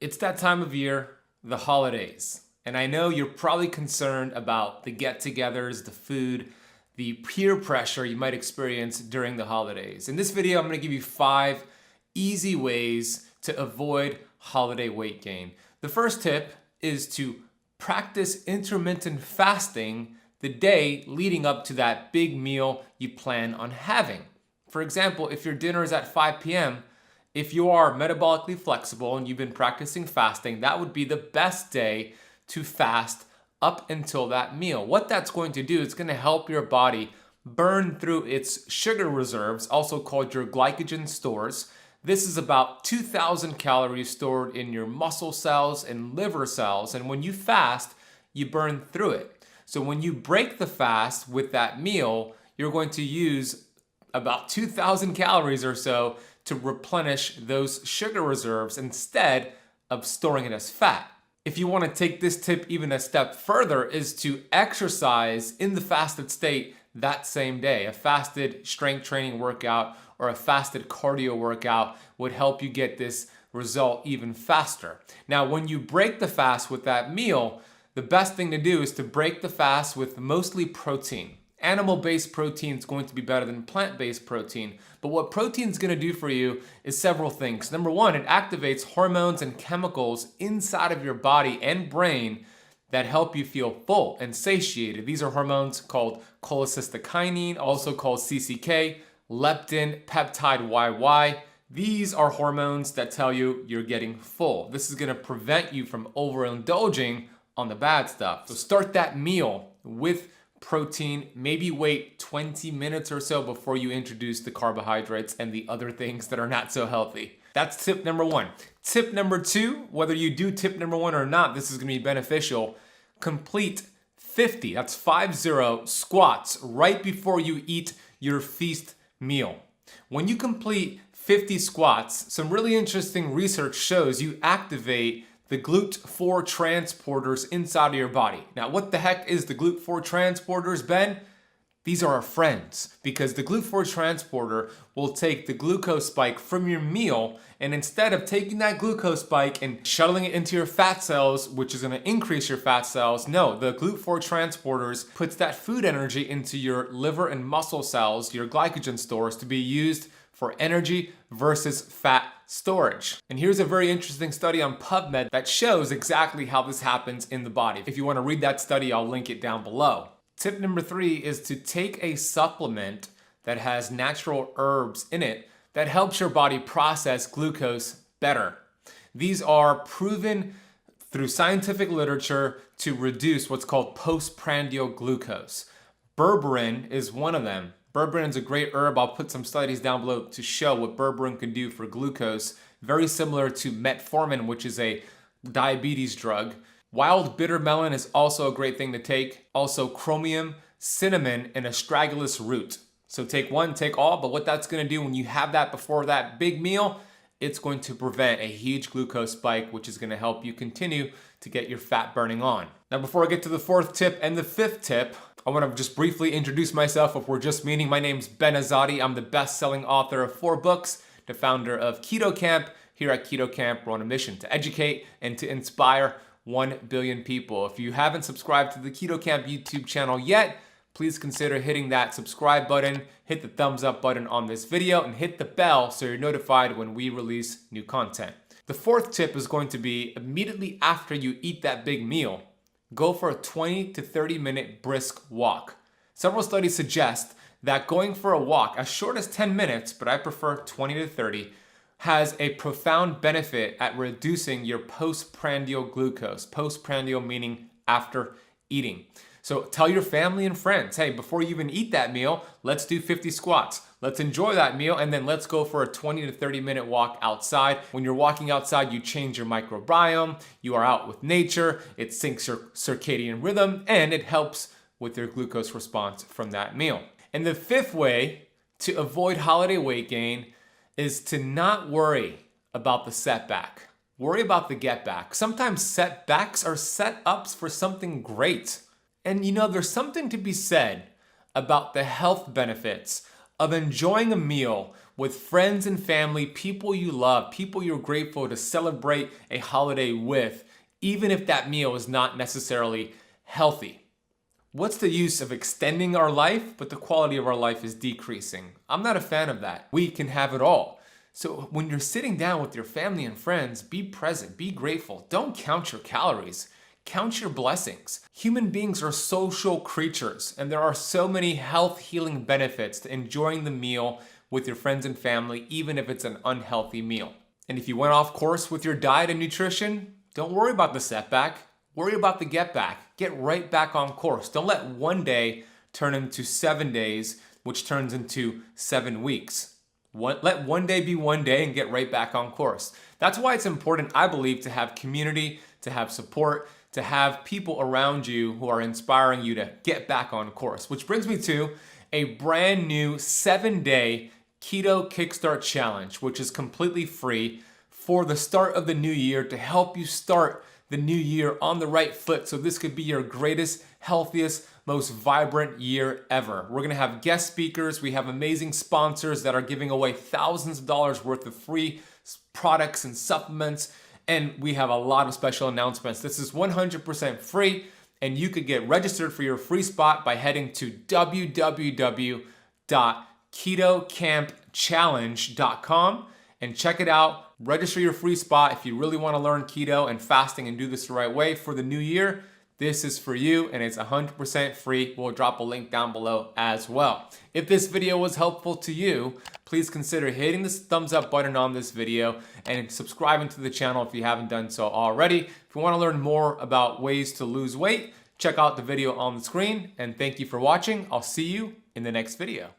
It's that time of year, the holidays. And I know you're probably concerned about the get-togethers, the food, the peer pressure you might experience during the holidays. In this video, I'm gonna give you 5 easy ways to avoid holiday weight gain. The first tip is to practice intermittent fasting the day leading up to that big meal you plan on having. For example, if your dinner is at 5 p.m., if you are metabolically flexible and you've been practicing fasting, that would be the best day to fast up until that meal. What that's going to do is going to help your body burn through its sugar reserves, also called your glycogen stores. This is about 2,000 calories stored in your muscle cells and liver cells, and when you fast, you burn through it. So when you break the fast with that meal, you're going to use about 2,000 calories or so to replenish those sugar reserves instead of storing it as fat. If you want to take this tip even a step further, is to exercise in the fasted state that same day. A fasted strength training workout or a fasted cardio workout would help you get this result even faster. Now, when you break the fast with that meal, the best thing to do is to break the fast with mostly protein. Animal-based protein is going to be better than plant-based protein. But what protein is going to do for you is several things. Number one, it activates hormones and chemicals inside of your body and brain that help you feel full and satiated. These are hormones called cholecystokinin, also called CCK, leptin, peptide YY. These are hormones that tell you you're getting full. This is going to prevent you from overindulging on the bad stuff. So start that meal with protein, maybe wait 20 minutes or so before you introduce the carbohydrates and the other things that are not so healthy. That's tip number one. Tip number two, whether you do tip number one or not, this is gonna be beneficial. Complete 50, that's 50 squats right before you eat your feast meal. When you complete 50 squats, some really interesting research shows you activate the GLUT4 transporters inside of your body. Now, what the heck is the GLUT4 transporters, Ben? These are our friends, because the GLUT4 transporter will take the glucose spike from your meal, and instead of taking that glucose spike and shuttling it into your fat cells, which is gonna increase your fat cells, no, the GLUT4 transporters puts that food energy into your liver and muscle cells, your glycogen stores, to be used for energy versus fat storage. And here's a very interesting study on PubMed that shows exactly how this happens in the body. If you want to read that study, I'll link it down below. Tip number 3 is to take a supplement that has natural herbs in it that helps your body process glucose better. These are proven through scientific literature to reduce what's called postprandial glucose. Berberine is one of them. Berberine is a great herb. I'll put some studies down below to show what berberine can do for glucose. Very similar to metformin, which is a diabetes drug. Wild bitter melon is also a great thing to take. Also chromium, cinnamon, and astragalus root. So take one, take all, but what that's gonna do when you have that before that big meal, it's going to prevent a huge glucose spike, which is gonna help you continue to get your fat burning on. Now, before I get to the 4th tip and the 5th tip, I want to just briefly introduce myself if we're just meeting. My name's Ben Azadi. I'm the best-selling author of 4 books, the founder of Keto Camp. Here at Keto Camp, we're on a mission to educate and to inspire 1 billion people. If you haven't subscribed to the Keto Camp YouTube channel yet, please consider hitting that subscribe button, hit the thumbs up button on this video, and hit the bell so you're notified when we release new content. The 4th tip is going to be immediately after you eat that big meal, go for a 20 to 30 minute brisk walk. Several studies suggest that going for a walk as short as 10 minutes, but I prefer 20 to 30, has a profound benefit at reducing your postprandial glucose. Postprandial meaning after eating. So tell your family and friends, hey, before you even eat that meal, let's do 50 squats. Let's enjoy that meal, and then let's go for a 20 to 30 minute walk outside. When you're walking outside, you change your microbiome, you are out with nature, it syncs your circadian rhythm, and it helps with your glucose response from that meal. And the 5th way to avoid holiday weight gain is to not worry about the setback. Worry about the get back. Sometimes setbacks are set-ups for something great. And you know, there's something to be said about the health benefits of enjoying a meal with friends and family, people you love, people you're grateful to celebrate a holiday with, even if that meal is not necessarily healthy. What's the use of extending our life, but the quality of our life is decreasing? I'm not a fan of that. We can have it all. So when you're sitting down with your family and friends, be present, be grateful. Don't count your calories. Count your blessings. Human beings are social creatures, and there are so many health healing benefits to enjoying the meal with your friends and family, even if it's an unhealthy meal. And if you went off course with your diet and nutrition, don't worry about the setback. Worry about the get back. Get right back on course. Don't let one day turn into 7 days, which turns into 7 weeks. Let one day be one day and get right back on course. That's why it's important, I believe, to have community, to have support, to have people around you who are inspiring you to get back on course. Which brings me to a brand new 7-day Keto Kickstart Challenge, which is completely free for the start of the new year to help you start the new year on the right foot. So this could be your greatest, healthiest, most vibrant year ever. We're gonna have guest speakers. We have amazing sponsors that are giving away thousands of dollars worth of free products and supplements. And we have a lot of special announcements. This is 100% free, and you could get registered for your free spot by heading to www.ketocampchallenge.com and check it out. Register your free spot if you really want to learn keto and fasting and do this the right way for the new year. This is for you, and it's 100% free. We'll drop a link down below as well. If this video was helpful to you, please consider hitting this thumbs up button on this video and subscribing to the channel if you haven't done so already. If you want to learn more about ways to lose weight, check out the video on the screen, and thank you for watching. I'll see you in the next video.